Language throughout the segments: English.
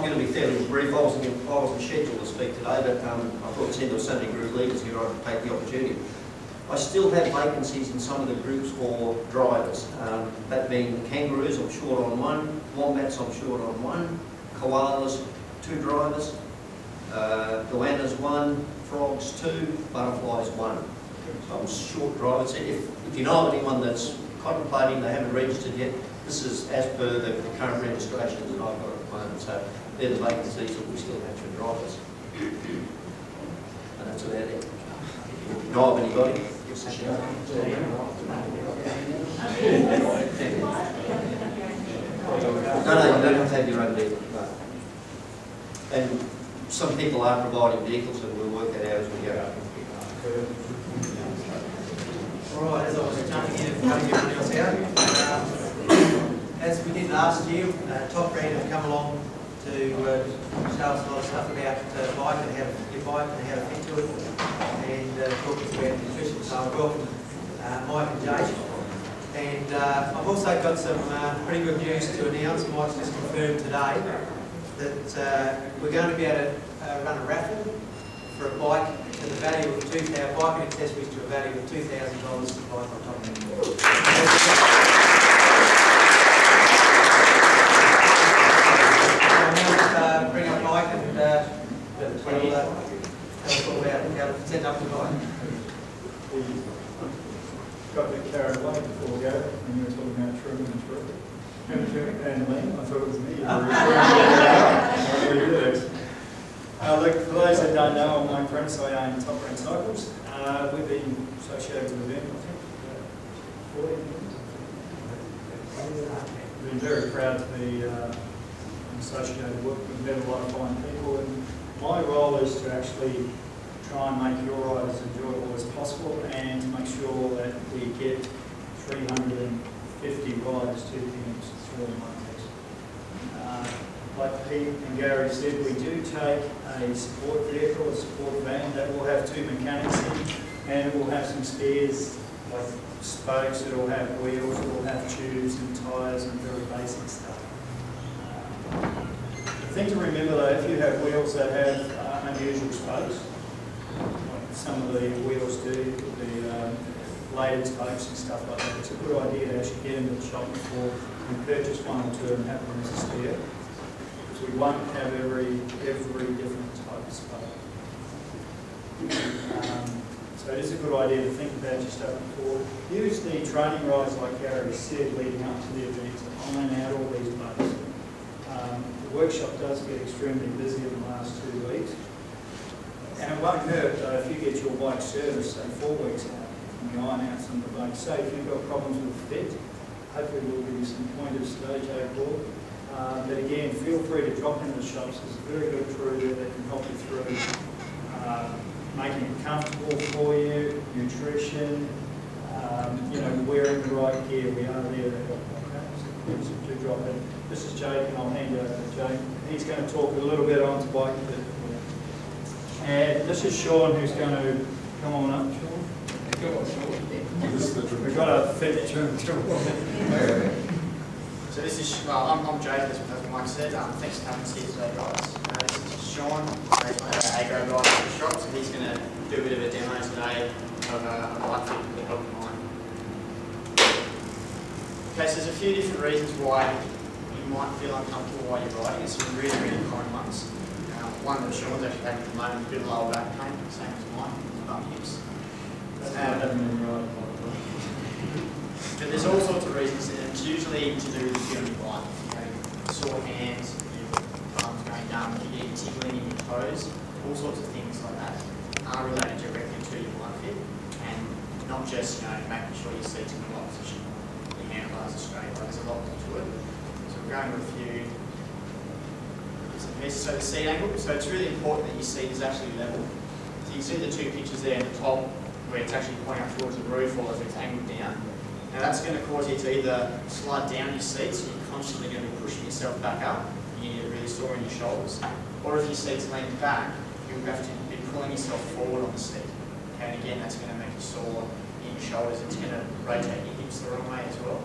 going to be fairly brief. I wasn't scheduled to speak today, but I thought since there were so many group leaders here, I'd take the opportunity. I still have vacancies in some of the groups for drivers. That being kangaroos, I'm short on one. Wombats, I'm short on one. Koalas, 2 drivers. Goannas, 1. Frogs, 2. Butterflies, 1. So I'm short drivers. If you know of anyone that's contemplating, they haven't registered yet, this is as per the current registration that I've got at the moment. So they're the vacancies that we still have for drivers. And that's about it. If you know of anybody, give us a shout. No, you don't have to have your own vehicle. No. And some people are providing vehicles, and we'll work that out as we go. Alright, as I was jumping in and cutting everyone else out, as we did last year, Top Brand have come along to show us a lot of stuff about bike and how to your bike and how to fit to it, and talk to us about nutrition. So I welcome Mike and Jake. And I've also got some pretty good news to announce. Mike's just confirmed today that we're going to be able to run a raffle for a bike to the value of $2,000, bike and accessories to a value of $2,000 to buy on Top Brand. Bring up Mike and tell us all about how to set up the bike. Got a bit carried away before we go, and you were talking about Truman and Truman. And Liam, I thought it was me. Look, for those that don't know, I'm Mike Prentice, I own Top Brand Cycles. We've been associated with the event, I think, 14 years. We've been very proud to be associated with. We've met a lot of fine people, and my role is to actually try and make your ride as enjoyable as possible and to make sure that we get 350 riders to Cairns through the month. Like Pete and Gary said, we do take a support vehicle, a support van that will have 2 mechanics in, and it will have some spares like spokes, it will have wheels, it will have tubes and tyres and very basic stuff. The thing to remember though, if you have wheels that have unusual spokes, like some of the wheels do, the bladed spokes and stuff like that, it's a good idea to actually get into the shop before you purchase 1 or 2 and have them as a spare. Because we won't have every different type of spoke. So it is a good idea to think about your stuff before. Use the training rides like Gary said leading up to the event to iron out all these bugs. The workshop does get extremely busy in the last 2 weeks. And it won't hurt though if you get your bike serviced, say 4 weeks out, and you iron out some of the bugs. Say if you've got problems with fit, hopefully we'll give you some pointers today, Jake Paul. But again, feel free to drop into the shops. There's a very good crew there that can help you through making it comfortable for you, nutrition, you know, wearing the right gear. We are there to help. Okay? So do drop in. This is Jake, and I'll hand you over to Jake. He's going to talk a little bit on bike. And this is Sean, who's going to come on up. Sean. Come on, Sean. We've got a fit Sean. So this is, well, I'm Jake, as Mike said. Thanks for having us here today, guys. This is Sean, he's one of our agro guys at the shop, so he's going to do a bit of a demo today of a bike fit with the help of mine. Okay, so there's a few different reasons why you might feel uncomfortable while you're riding. It's some really, really common ones. One that Sean's actually having at the moment, a bit of lower back pain, same as mine, bum hips. But there's all sorts of reasons, and it's usually to do with the on your bike. Sore hands, your arms going numb, you're getting tingling in your toes, all sorts of things like that are related directly to your bike fit, and not just making sure your seat's in the right position, your handlebars are straight. There's a lot more to it. So we're going with a few bits and pieces. So the seat angle. So it's really important that your seat is actually level. So you can see the 2 pictures there at the top, where it's actually pointing up towards the roof, or if it's angled down. Now that's going to cause you to either slide down your seat, so you're constantly going to be pushing yourself back up, and you get really sore in your shoulders. Or if your seat's leaning back, you'll have to be pulling yourself forward on the seat. Okay, and again, that's going to make you sore in your shoulders. It's going to rotate your hips the wrong way as well.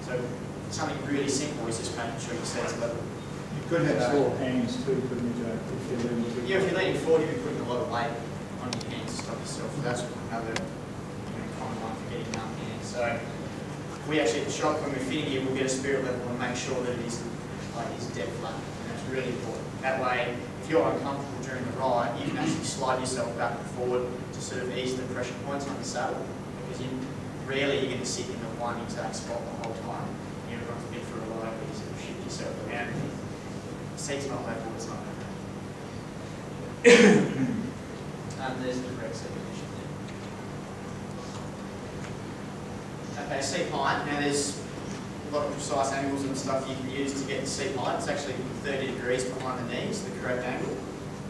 So something really simple is just making sure your seat's level. Could have sore hands too, couldn't you, Joe? If you're leaning too Yeah, if you're leaning forward, you'll be putting a lot of weight on your hands to stop yourself. That's another common one for getting numb hands. So we actually at the shop, when we're fitting you, we'll get a spirit level and make sure that it is dead flat. And that's really important. That way, if you're uncomfortable during the ride, you can actually slide yourself back and forward to sort of ease the pressure points on the saddle. Because rarely you're going to sit in the one exact spot the whole time. You're going to be for a ride where you sort of shift yourself around. The seat's not level, it's not level. There's the correct seat position there. Okay, seat height. Now there's a lot of precise angles and stuff you can use to get the seat height. It's actually 30 degrees behind the knees, the correct angle.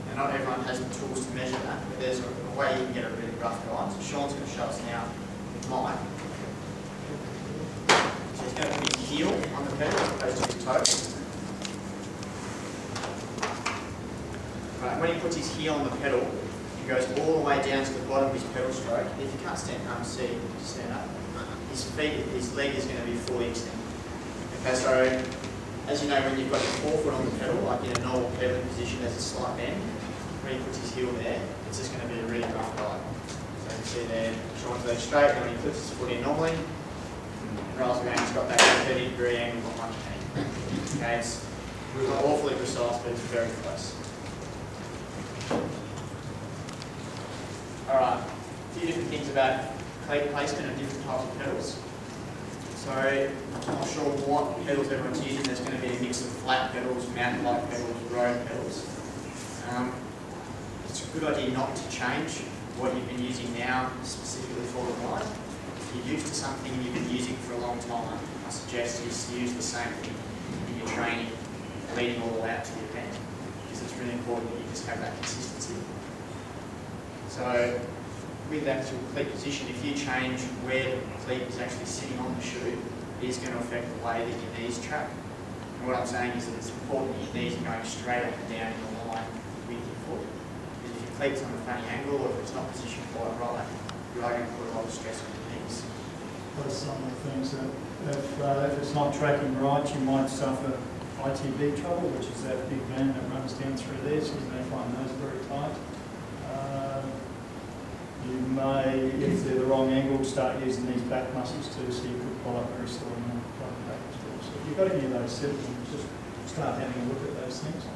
And not everyone has the tools to measure that, but there's a way you can get a really rough guide. So Sean's going to show us now with mine. So he's going to put his heel on the pedal as opposed to his toe. Right, when he puts his heel on the pedal, he goes all the way down to the bottom of his pedal stroke. If you can't stand up, stand up. His leg is going to be fully extended. Okay, so as you know, when you've got your forefoot on the pedal, like in a normal pedaling position, there's a slight bend. When he puts his heel there, it's just going to be a really rough ride. So you can see there, Sean's leg straight, and when he puts his foot in normally, Rail's going, he's got that 30-degree angle on one knee. Okay, it's awfully precise, but it's very close. Alright, a few different things about cleat placement and different types of pedals. So, I'm not sure what pedals everyone's using. There's going to be a mix of flat pedals, mountain bike pedals, road pedals. It's a good idea not to change what you've been using now specifically for the ride. If you're used to something you've been using for a long time, I suggest you use the same thing in your training, leading all the way out to the event, because it's really important that you just have that consistency. So, with the actual cleat position, if you change where the cleat is actually sitting on the shoe, it is going to affect the way that your knees track. And what I'm saying is that it's important that your knees are going straight up and down in a line with your foot. Because if your cleat's on a funny angle or if it's not positioned quite right, you are going to put a lot of stress on your knees. That's some of the things that if it's not tracking right, you might suffer ITB trouble, which is that big band that runs down through there, so you may find those very tight. You may, if they're the wrong angle, start using these back muscles too, so you could pull up very slowly and pull back as well. So if you've got any of those symptoms, just start having a look at those things.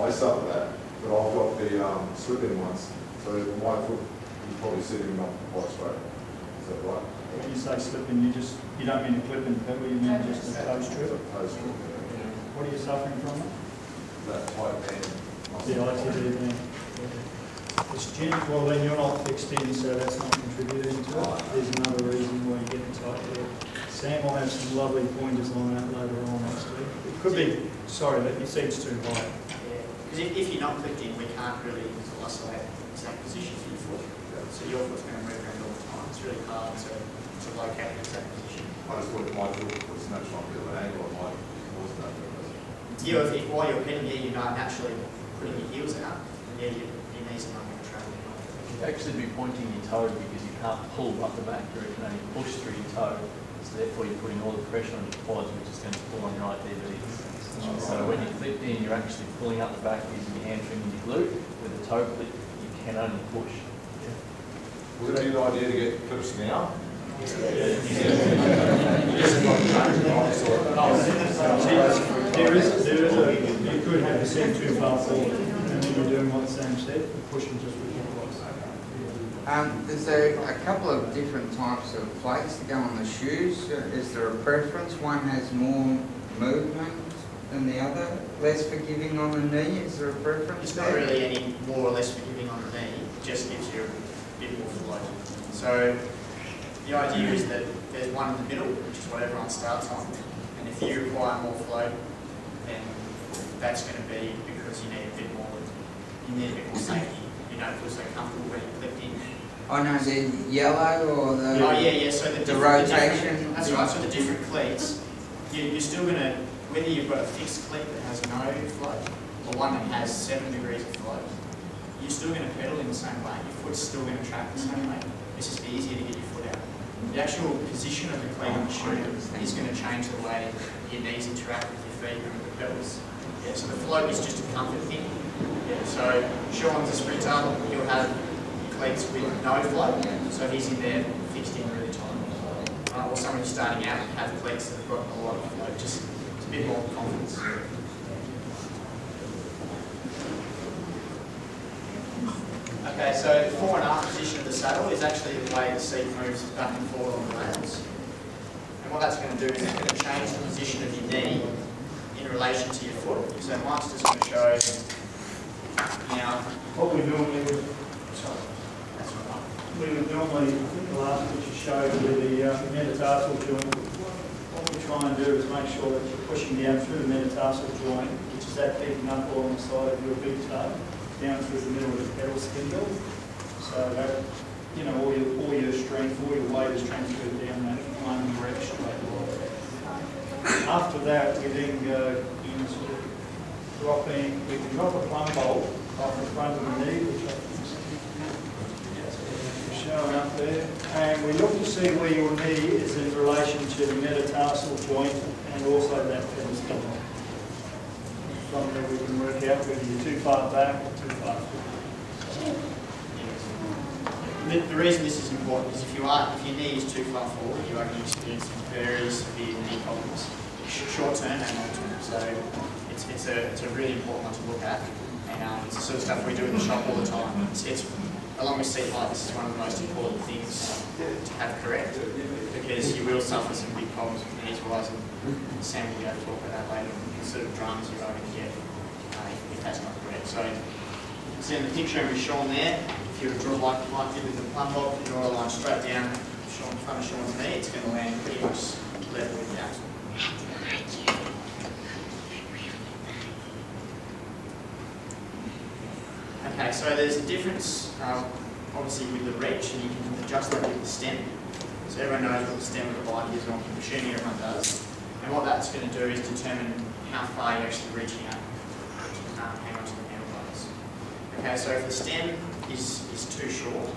I suffer that, but I've got the slip-in ones, so my foot is probably sitting up quite straight. Is that right? When you say slip-in, you don't mean a clip-in pedal, you mean just a toe strip? Toe strip, yeah. What are you suffering from? That tight band. The ITB band. It's well, then you're not fixed in, so that's not contributing to it. There's another reason why you're getting tight there. Sam will have some lovely pointers on that later on next week. It could be, sorry, that your seat's too high. Yeah, because if you're not clipped in, we can't really isolate the exact position for your foot. So your foot's going to move around all the time. It's really hard to locate the exact position. I just thought my foot was naturally on a bit of an angle, I might cause that. Yeah, if while you're pedaling here, you're not naturally putting your heels out, and your knees are not going to travel. You'd actually be pointing your toe because you can't pull up the back, you can only push through your toe. So therefore you're putting all the pressure on your quads, which is going to pull on your ITB. So when you clip in, you're actually pulling up the back using your hamstring and your glute. With a toe clip, you can only push. Would it be an idea to get clips now? You could have the seat too far forward, and then you're doing what Sam said, pushing just with your quads. There's a couple of different types of plates to go on the shoes. Is there a preference? One has more movement than the other, less forgiving on the knee. Is there a preference? It's not really any more or less forgiving on the knee. It just gives you a bit more flow. So the idea is that there's one in the middle, which is what everyone starts on. And if you require more flow, then that's going to be because you need a bit more safety. You don't feel so comfortable when you're clipped in. I know the yellow or the So the rotation. That's right. So the different cleats, you're still going to, whether you've got a fixed cleat that has no flow or one that has 7 degrees of flow, you're still going to pedal in the same way. Your foot's still going to track the same way. It's just easier to get your foot out. The actual position of the cleat on the shoe is going to change the way your knees interact with your feet and with the pedals. Yeah, so the float is just a comfort thing. Yeah, so Sean's a sprinter, he'll have cleats with no float, so he's in there fixed in really tight. Or someone who's starting out have cleats that have got a lot of float, just it's a bit more confidence. Okay, so the fore and aft position of the saddle is actually the way the seat moves back and forward on the rails. And what that's going to do is it's going to change the position of your knee in relation to your foot. So Mike's just going to show now. What we normally would, Sorry, that's right. we would normally, I think the last picture showed with the metatarsal joint. What we try and do is make sure that you're pushing down through the metatarsal joint, which is that big knuckle on the side of your big toe, down through the middle of the pedal spindle. So that, you know, all your strength, all your weight is transferred down that one direction. After that, we then go in sort of dropping, we can drop a plumb bolt off the front of the knee, which I think is showing up there. And we look to see where your knee is in relation to the metatarsal joint and also that pedal spindle. From there we can work out whether you're too far back or too far forward. The reason this is important is if your knee is too far forward, you are going to experience some very severe knee problems, short term and long term. So it's a really important one to look at, and it's the sort of stuff we do in the shop all the time. It's along with seat height, this is one of the most important things to have correct, because you will suffer some big problems with knees wise, and Sam will be able to talk about that later. The sort of dramas you are going to get if that's not correct. So you can see in the picture with Sean there. If you were to draw like did with the plumb bolt, you draw a line straight down in front of Sean's knee, it's going to land pretty much level with the axle. Okay, so there's a difference, obviously, with the reach, and you can adjust that with the stem. So everyone knows what the stem of the bike is, or I'm assuming everyone does. And what that's going to do is determine how far you're actually reaching out, hang on to the handlebars. Okay, so if the stem is too short,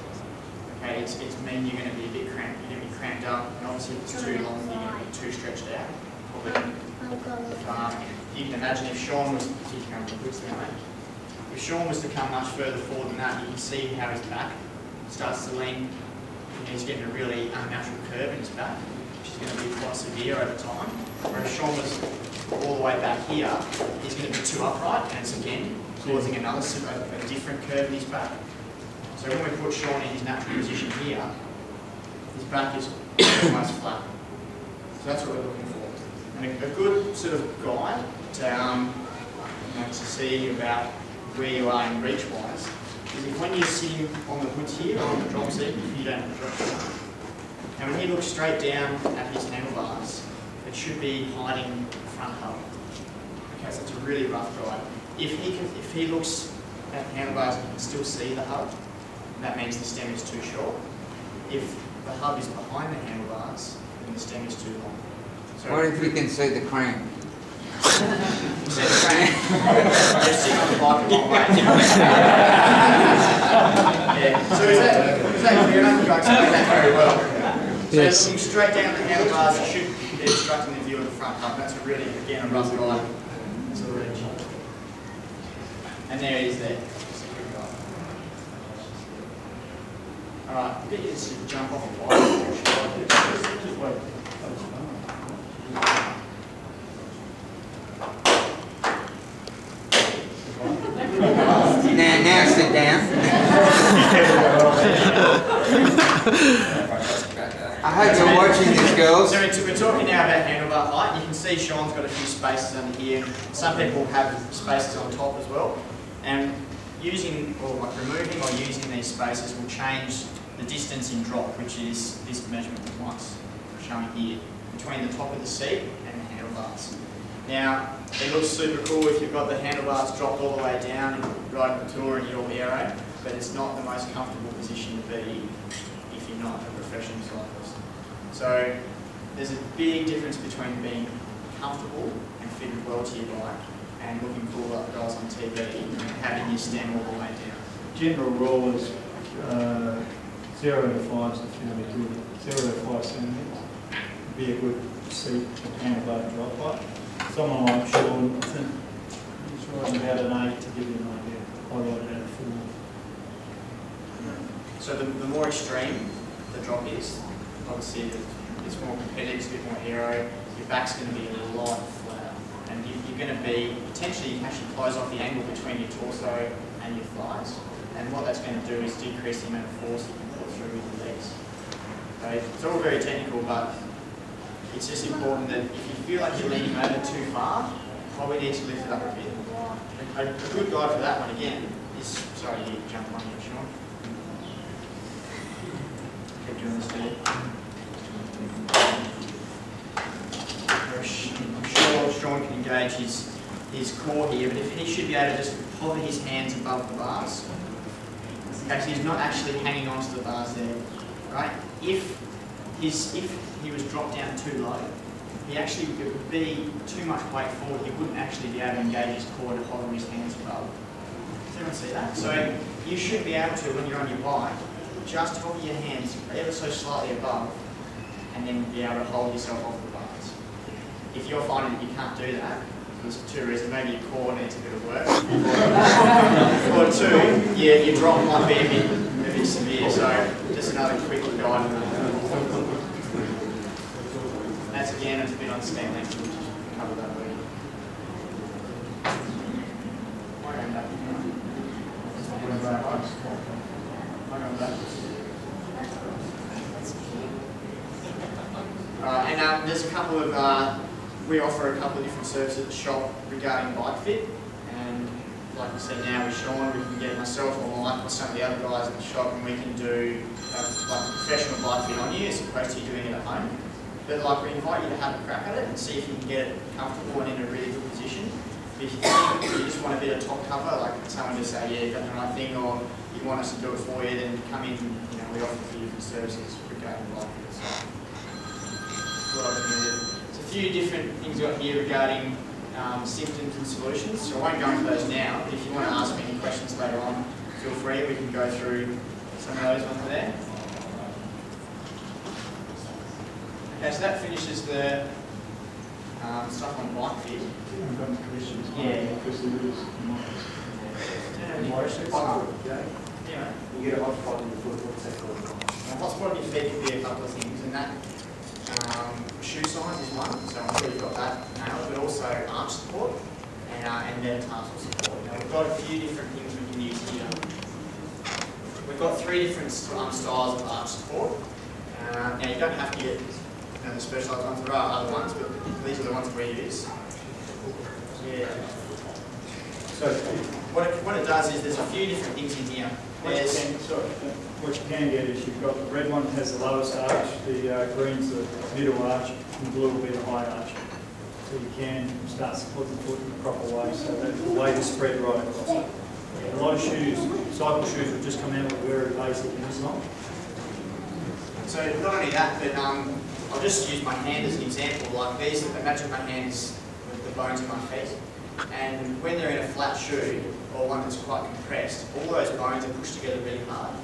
okay, it's mean you're going to be a bit cramped, you're going to be cramped up, and obviously if it's too long, you're going to be too stretched out. You can imagine if Sean was, if Sean was to come much further forward than that, you can see how his back starts to lean, and he's getting a really unnatural curve in his back, which is going to be quite severe over time. Whereas Sean was all the way back here, he's going to be too upright, and it's again causing another a different curve in his back. So when we put Sean in his natural position here, his back is almost flat. So that's what we're looking for. And a good sort of guide to see about where you are in reach-wise is if when you're sitting on the hood here, or on the drop seat, if you don't have a drop seat, and when he looks straight down at his handlebars, it should be hiding the front hub. Okay, so it's a really rough guide. If he looks at the handlebars and he can still see the hub, that means the stem is too short. If the hub is behind the handlebars, then the stem is too long. So What if you can see the crank? see the crank? Just sit on the bike a long way. Yeah. So is that clear enough? You explained that very well. So Yes. looking straight down the handlebars, you should be obstructing the view of the front hub. That's a really, again, a rough guide. That's a reach. And there it is there. Alright, I'll get you to jump off the bike. Just wait. Now sit down. I hope you're watching this, girls. So we're talking now about handlebar height. You can see Sean's got a few spaces under here. Some people have spaces on top as well. And using, or like removing or using these spaces will change the distance in drop, which is this measurement that Mike's showing here, between the top of the seat and the handlebars. Now, it looks super cool if you've got the handlebars dropped all the way down and you're riding the tour and you're all aero, but it's not the most comfortable position to be if you're not a professional cyclist. So, there's a big difference between being comfortable and fitted well to your bike and looking cool like the guys on TV and having your stem all the way down. General rule is 0 to 5 is fairly good. 0 to 5 centimetres would be a good seat and handlebar drop height. Someone like Sean, I think trying about an 8 to give you an idea. Highlighted out of 4. So the more extreme the drop is, obviously it's more competitive, it's a bit more aero, your back's going to be a lot flatter. And you're going to be, potentially you can actually close off the angle between your torso and your thighs. And what that's going to do is decrease the amount of force you can put through with your legs. Okay? It's all very technical, but it's just important that if you feel like you're leaning over too far, probably need to lift it up a bit. A good guide for that one again is, sorry, you jump on here, Sean. Keep doing this bit. I'm sure Sean can engage his core here, but if he should be able to just hover his hands above the bars. Okay, so he's not actually hanging onto the bars there, right? If he was dropped down too low, it would be too much weight forward. He wouldn't actually be able to engage his core to hover his hands above. Does everyone see that? So you should be able to, when you're on your bike, just hover your hands ever so slightly above, and then be able to hold yourself off the bars. If you're finding that you can't do that, there's 2 reasons. Maybe your core needs a bit of work, or 2, your drop might be a bit severe. So just another quick guide. That's again, it's a bit unstable. We'll just cover that later. And there's a couple of, we offer a couple of different services at the shop regarding bike fit. And like you see now with Sean, we can get myself or Mike or some of the other guys at the shop, and we can do like a professional bike fit on you as opposed to you doing it at home. But like, we invite you to have a crack at it and see if you can get it comfortable and in a really good position. If you think you just want a bit of top cover, like someone just say, yeah, you've done the right thing, or you want us to do it for you, then come in. We offer a few different services regarding bike fit. So, there's a few different things we've got here regarding symptoms and solutions. So I won't go into those now, but if you want to ask me any questions later on, feel free. We can go through some of those ones there. Okay, so that finishes the stuff on bike fit. Yeah. Any questions? Yeah. You get a hot spot in your foot, what's that called? A hotspot on your feet could be a couple of things, and that shoe size is one, so I'm sure you've got that nailed, but also arch support and metatarsal support. Now we've got a few different things we can use here. We've got 3 different styles of arch support. Now you don't have to get the specialised ones, there are other ones, but these are the ones we use. Yeah. So What it does is there's a few different things in here. what you can get is you've got the red one has the lowest arch, the green's the middle arch, and the blue will be the high arch. So you can start supporting the foot in the proper way, so that the weight is spread right across it. A lot of shoes, cycle shoes, have just come out with very basic, and it's not. So not only that, but I'll just use my hand as an example. Like these, imagine my hands with the bones in my feet. And when they're in a flat shoe, or one that's quite compressed, all those bones are pushed together really hard.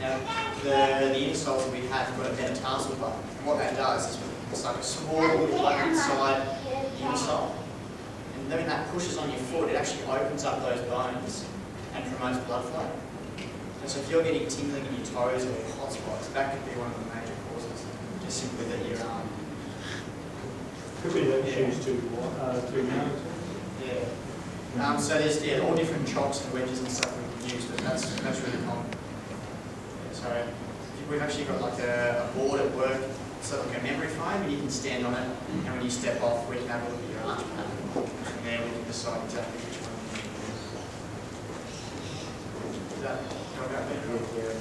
Now, the insoles that we have got a metatarsal button. And what that does is it's like a small little button inside the insole. And when that pushes on your foot, it actually opens up those bones and promotes blood flow. And so if you're getting tingling in your toes or your hot spots, that could be one of the major causes. Just simply that your Could be that shoes too narrow. Yeah. So there's all different chocks and wedges and stuff we can use, but that's really common. So we've actually got like a board at work, so like a memory foam, and you can stand on it, and when you step off, we can have a look at your arch pattern, and there we can decide exactly which one you need. Is that about better?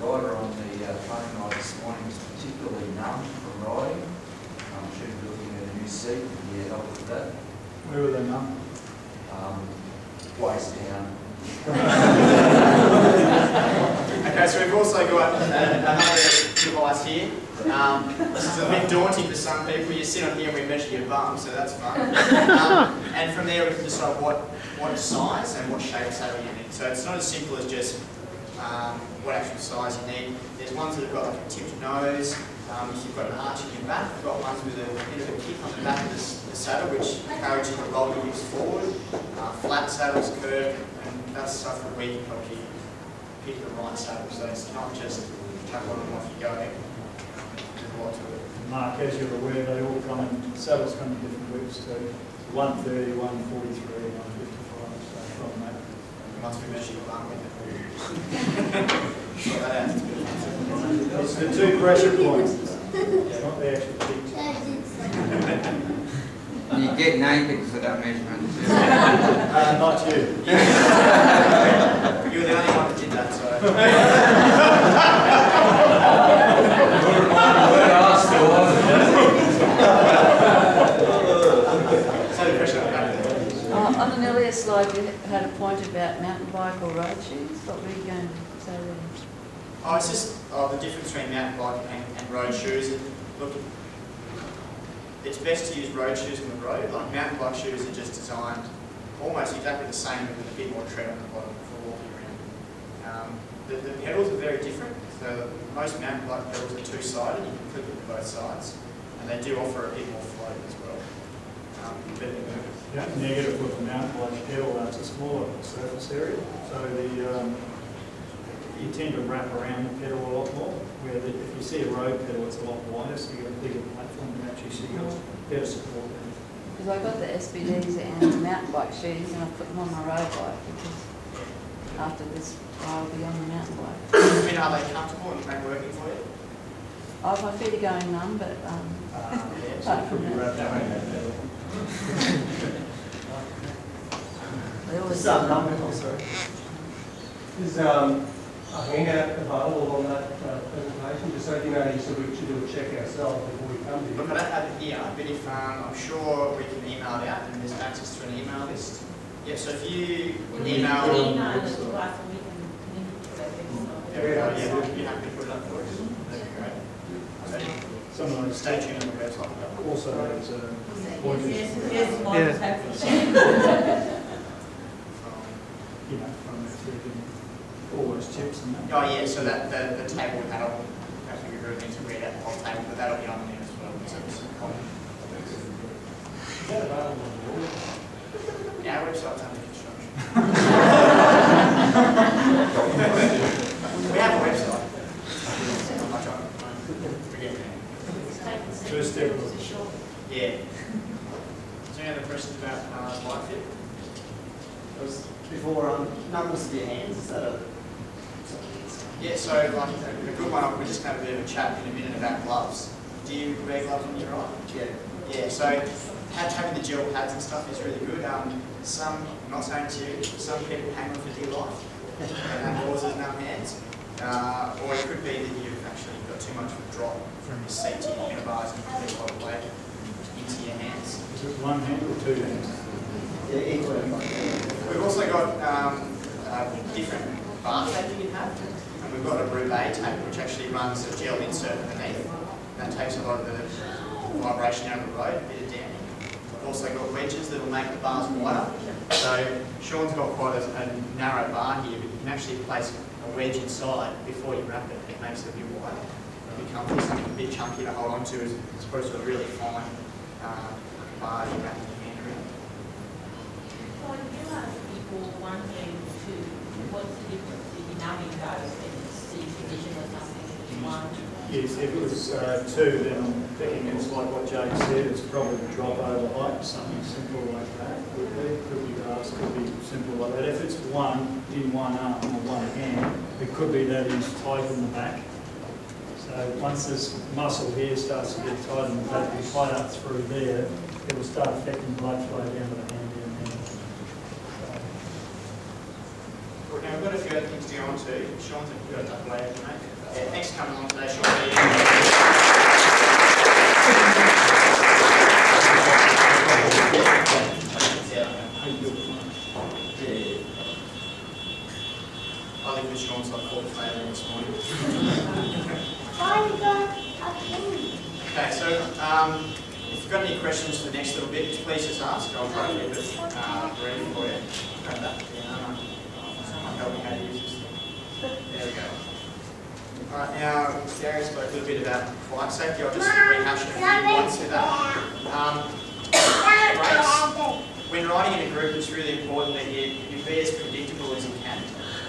Rider on the training ride this morning was particularly numb from riding. I'm sure you're looking at a new seat, and you help with that. Where were they numb? Waist down. Okay, so we've also got another device here. This is a bit daunting for some people. You sit on here and we measure your bum, so that's fun. And from there we can decide what size and what shape saddle you need. So it's not as simple as just what actual size you need. There's ones that have got like a tipped nose, You've got an arch in your back, you've got ones with a bit of a kick on the back of the saddle, which encourages you to roll your hips forward. Flat saddles, curve, and that's stuff that we can help you pick the right saddle. So it's not just chuck on and off you go. There's a lot to it. Mark, as you're aware, they all come in, saddles come in different widths too. 130, 143, 155, so from that. Once we measure your arm with it. Sort that out. It's the 2 pressure points, it's not the actual kicks. You get naked for that measurement too. Not you. You were the only one that did that, so. So the pressure on the back there. On an earlier slide, you had a point about mountain bike or road shoes. What were you going to say there? Oh, it's just the difference between mountain bike and road shoes. Look, it's best to use road shoes on the road. Like mountain bike shoes are just designed almost exactly the same with a bit more tread on the bottom for walking around. The pedals are very different. So most mountain bike pedals are two-sided. You can clip it to both sides, and they do offer a bit more float as well. Yeah, negative with the mountain bike pedal, that's a smaller surface area. So you tend to wrap around the pedal a lot more. Where if you see a road pedal, it's a lot wider, so you get a bigger platform to actually see better support. Because I got the SBDs and the mountain bike shoes, and I put them on my road bike because after this, I'll be on the mountain bike. I mean, are they comfortable and working for you? Oh, my feet are going numb, but So it could be wrapped around that pedal. they always Is a handout available on that presentation? Just so you know, you said we should do a check ourselves before we come to you. Look, I don't have it here, but if I'm sure we can email it out, and there's access to an email list. Yeah, so if you email it to us, and we can link it to that website. there we go, yeah, we'd be happy to put it up for us. That'd be great. So Some of those stay tuned on the website. also has you know, from all those chips and that. Oh yeah, so that the table we had on, actually we really need to read out the whole table, but that'll be on there as well. So it's common. Is that available on the board? Yeah, our website's under construction. We have a website. First step. Yeah. Is there any other questions about bike fit? Before numbers of your hands, is that a... Yeah, so like a good one, we're just going to have a bit of a chat in a minute about gloves. Do you wear gloves on your right? Yeah. Yeah, so having the gel pads and stuff is really good. Some, I'm not saying to you, some people hang on for dear life and that causes numb hands. Or it could be that you've actually got too much of a drop from your seat to your handlebars and you put a lot of weight into your hands. Is it one hand or two hands? Yeah, equally. We've also got different bar tape you can have. And we've got a roubaix tape which actually runs a gel insert underneath. That takes a lot of the vibration out of the road, a bit of damping. We've also got wedges that will make the bars wider. So Sean's got quite a narrow bar here, but you can actually place a wedge inside before you wrap it. It makes it a bit wider. It becomes something a bit chunky to hold on to as opposed to a really fine bar you wrap your hand around. So if you ask people one thing or two, what's the difference if you numbing goes and it's the condition or something that you want? Yes, if it was two, then I'm thinking it's like what Jake said, it's probably a drop over height, something simple like that. Could be glass, could be simple like that. If it's one in one arm or one hand, it could be that he's tight in the back. So once this muscle here starts to get tight in the back and tight up through there, it will start affecting blood flow down to the hand. Now we've got a few other things to go on to. Sean's got a couple later tonight. Yeah, thanks for coming along today, Sean. I think with Sean's like 4th favourite this morning. Okay, so if you've got any questions for the next little bit, please just ask. I'll try to keep it brief for you. Grab that. Help me how to use this thing. There we go. Alright, now Gary spoke a little bit about bike safety, I'll just rehash a few points with that. Brakes. When riding in a group, it's really important that you be as predictable as you can.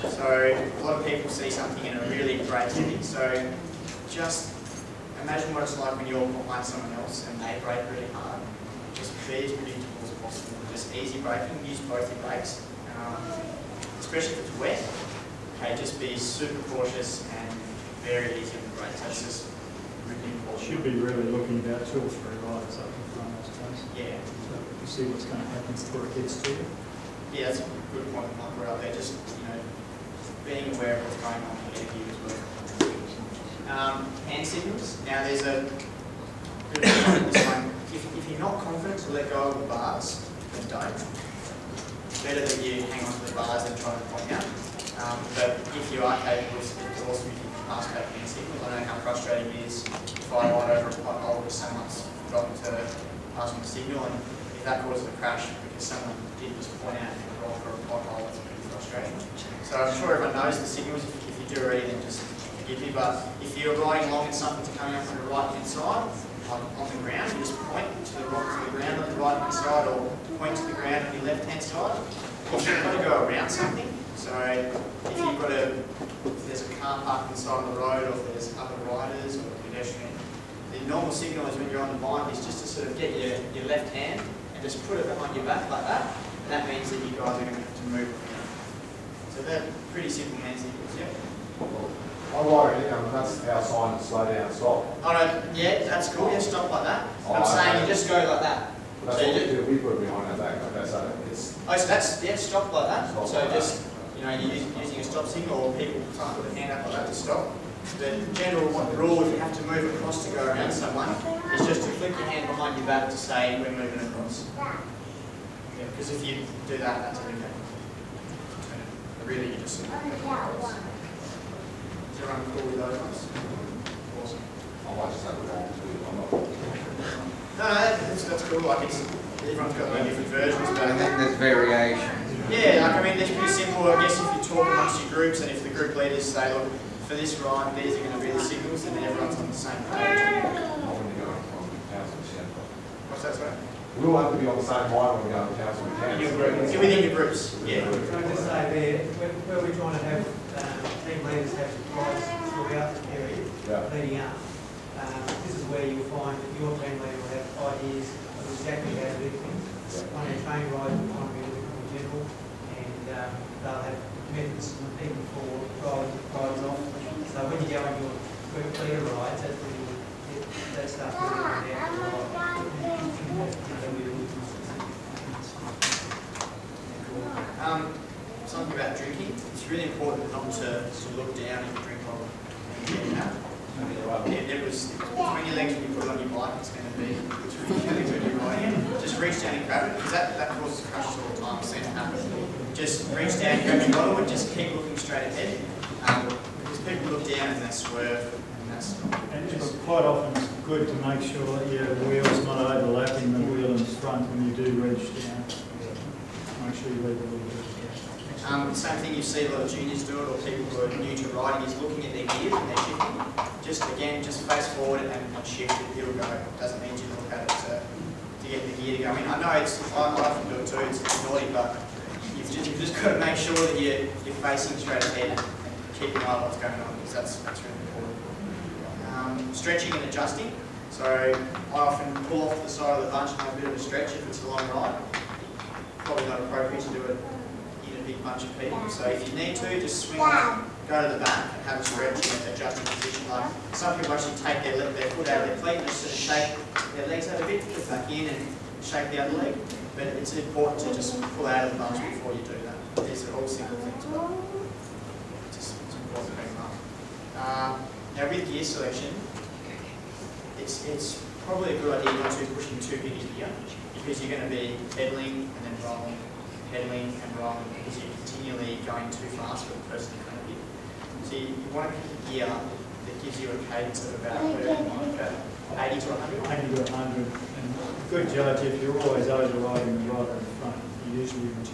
So a lot of people see something and are really braking. So just imagine what it's like when you're behind someone else and they brake really hard. Just be as predictable as possible. Just easy braking, use both your brakes, especially if it's wet. Okay, just be super cautious and very easy on the brakes. That's just really important. Should be really looking about 2 or 3 riders up in front, I suppose. Yeah. So you see what's going to happen before it gets to you. Yeah, that's a good point, Mike. We're up there, just being aware of what's going on ahead of you as well. Hand signals. Now there's a bit of a point in this one. If you're not confident to let go of the bars, then don't. It's better that you hang on to the bars and try to point out. But if you are capable, it's awesome if you can pass back hand signals. I know how frustrating it is if I ride over a pothole because someone's forgotten to pass on the signal, and if that causes a crash because someone did just point out and roll for a pothole, it's pretty frustrating. So I'm sure everyone knows the signals. If you do already, then just forgive me. But if you're riding along and something's coming up on the right hand side, like on the ground, you just point to the ground on the right hand side, or point to the ground on your left hand side. If you've got to go around something, so if you've got if there's a car parked on the side of the road, or if there's other riders or pedestrian, the normal signal is when you're on the bike is just to sort of get your left hand and just put it behind your back like that. And that means that you guys are going to have to move around. So they're pretty simple hand signals, yeah. I ride it, that's our sign to slow down, stop. Oh no, yeah, that's cool, yeah, stop like that. I'm saying you just go like that. That's so what we do, we put it behind our back, like that, so it's... Oh, so that's, yeah, stop like that. Stop So like just, you're using a stop signal, or people can't put a hand up like that to stop. The general rule, if you have to move across to go around someone, is just to flick your hand behind your back to say we're moving across. Yeah, because if you do that, that's okay. Really, you just sort of across. Is everyone cool with those ones? Awesome. I might just have a wrong too, I'm not... No, that's cool. Like everyone's got their different versions, but I think there's variation. yeah, like I mean, it's pretty simple. I guess if you talk amongst your groups, and if the group leaders say, look, for this ride, these are going to be the signals, then everyone's on the same page. Not when you're going from Townsville to Central. What's that, sorry? We all have to be on the same line when we're going to Townsville to Cairns. Yeah, within your groups. Yeah. Can I just say there, where we're trying to have team leaders have rides throughout the period leading up, this is where you'll find that your team leader will have ideas of exactly how to do things. On our train rides, we want to be a little more general, and they'll have methods even for rides off. So when you go on your group leader rides, that's when you get that stuff moving out. Something about drinking. It's really important not to look down and drink while you're out. Yeah, it was between your legs when you put it on your bike, it's going to be really good when you're riding it. Just reach down and grab it, because that causes crashes all the time. I've seen it happen. Just reach down, grab your bottle, and just keep looking straight ahead. Because people look down and they swerve, and that's And it's quite often it's good to make sure that your wheel's not overlapping the wheel in front when you do reach down. Make sure you leave a little bit of gap. Same thing, you see a lot of juniors do it, or people who are new to riding, is looking at their gear and they're shifting. Just face forward and shift it, it'll go. It doesn't need you to look at it to get the gear to go in. I know I often do it too, it's naughty, but you've just got to make sure that you're facing straight ahead and keeping an eye on what's going on, because that's really important. Stretching and adjusting. So I often pull off to the side of the bunch and have a bit of a stretch if it's a long ride. Probably not appropriate to do it in a big bunch of people. So if you need to, just swing off, go to the back and have a stretch and adjust your position. Like some people actually take their foot out of their feet and just sort of shake their legs out a bit, put it back in and shake the other leg. But it's important to just pull out of the bunch before you do that. These are all simple things, but it's important to bring them up. Now with gear selection, it's probably a good idea not to push in too big a gear, because you're going to be pedaling and then rolling, pedaling and rolling, because you're continually going too fast for the person in front of you. So you want to pick a gear that gives you a cadence of about 80 to 100. 80 to 100. And a good judge, if you're always overriding the rider in front, you usually reach